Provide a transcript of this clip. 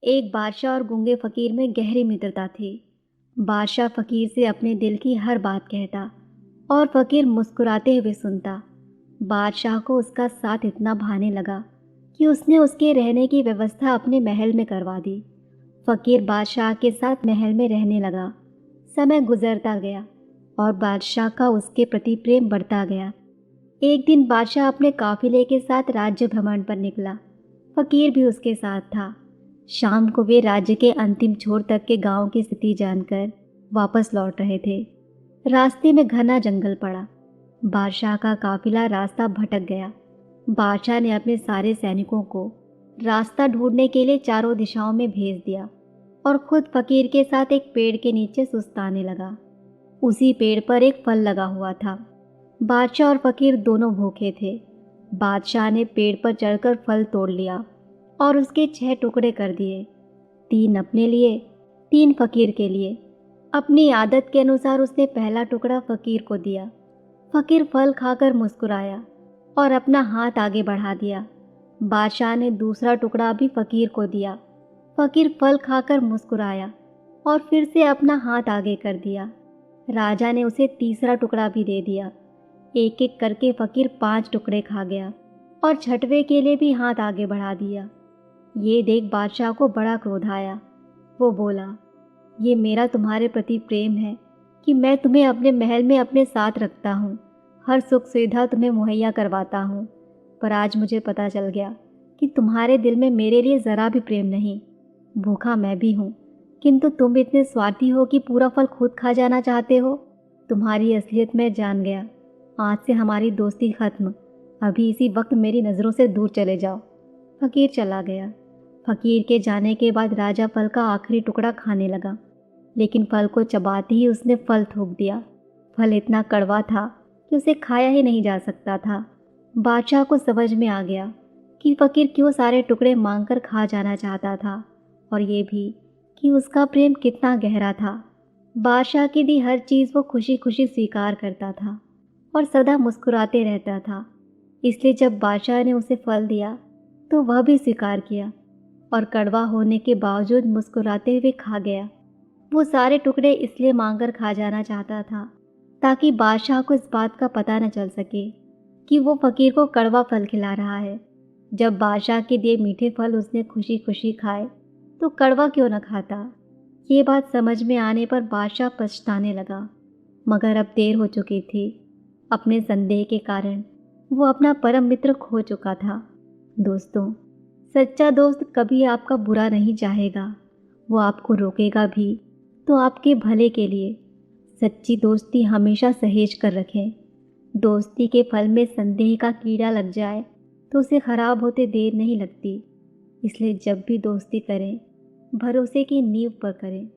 एक बादशाह और गूंगे फकीर में गहरी मित्रता थी। बादशाह फकीर से अपने दिल की हर बात कहता और फकीर मुस्कुराते हुए सुनता। बादशाह को उसका साथ इतना भाने लगा कि उसने उसके रहने की व्यवस्था अपने महल में करवा दी। फकीर बादशाह के साथ महल में रहने लगा। समय गुजरता गया और बादशाह का उसके प्रति प्रेम बढ़ता गया। एक दिन बादशाह अपने काफिले के साथ राज्य भ्रमण पर निकला। फकीर भी उसके साथ था। शाम को वे राज्य के अंतिम छोर तक के गांव की स्थिति जानकर वापस लौट रहे थे। रास्ते में घना जंगल पड़ा। बादशाह का काफिला रास्ता भटक गया। बादशाह ने अपने सारे सैनिकों को रास्ता ढूंढने के लिए चारों दिशाओं में भेज दिया और खुद फकीर के साथ एक पेड़ के नीचे सुस्ताने लगा। उसी पेड़ पर एक फल लगा हुआ था। बादशाह और फकीर दोनों भूखे थे। बादशाह ने पेड़ पर चढ़कर फल तोड़ लिया और उसके 6 टुकड़े कर दिए, 3 अपने लिए, 3 फकीर के लिए। अपनी आदत के अनुसार उसने पहला टुकड़ा फकीर को दिया। फकीर फल खाकर मुस्कुराया और अपना हाथ आगे बढ़ा दिया। बादशाह ने दूसरा टुकड़ा भी फकीर को दिया। फकीर फल खाकर मुस्कुराया और फिर से अपना हाथ आगे कर दिया। राजा ने उसे तीसरा टुकड़ा भी दे दिया। एक एक करके फकीर 5 टुकड़े खा गया और छठवें के लिए भी हाथ आगे बढ़ा दिया। ये देख बादशाह को बड़ा क्रोध आया। वो बोला, ये मेरा तुम्हारे प्रति प्रेम है कि मैं तुम्हें अपने महल में अपने साथ रखता हूँ, हर सुख सुविधा तुम्हें मुहैया करवाता हूँ, पर आज मुझे पता चल गया कि तुम्हारे दिल में मेरे लिए ज़रा भी प्रेम नहीं। भूखा मैं भी हूँ, किंतु तुम इतने स्वार्थी हो कि पूरा फल खुद खा जाना चाहते हो। तुम्हारी असलियत मैं जान गया। आज से हमारी दोस्ती खत्म। अभी इसी वक्त मेरी नज़रों से दूर चले जाओ। फकीर चला गया। फकीर के जाने के बाद राजा फल का आखिरी टुकड़ा खाने लगा, लेकिन फल को चबाते ही उसने फल थूक दिया। फल इतना कड़वा था कि उसे खाया ही नहीं जा सकता था। बादशाह को समझ में आ गया कि फकीर क्यों सारे टुकड़े मांगकर खा जाना चाहता था, और ये भी कि उसका प्रेम कितना गहरा था। बादशाह की दी हर चीज़ वो खुशी खुशी स्वीकार करता था और सदा मुस्कुराते रहता था। इसलिए जब बादशाह ने उसे फल दिया तो वह भी स्वीकार किया और कड़वा होने के बावजूद मुस्कुराते हुए खा गया। वो सारे टुकड़े इसलिए मांगकर खा जाना चाहता था ताकि बादशाह को इस बात का पता न चल सके कि वो फकीर को कड़वा फल खिला रहा है। जब बादशाह के दिए मीठे फल उसने खुशी खुशी खाए तो कड़वा क्यों न खाता। ये बात समझ में आने पर बादशाह पछताने लगा, मगर अब देर हो चुकी थी। अपने संदेह के कारण वो अपना परम मित्र खो चुका था। दोस्तों, सच्चा दोस्त कभी आपका बुरा नहीं चाहेगा, वो आपको रोकेगा भी तो आपके भले के लिए। सच्ची दोस्ती हमेशा सहेज कर रखें। दोस्ती के फल में संदेह का कीड़ा लग जाए तो उसे खराब होते देर नहीं लगती। इसलिए जब भी दोस्ती करें, भरोसे की नींव पर करें।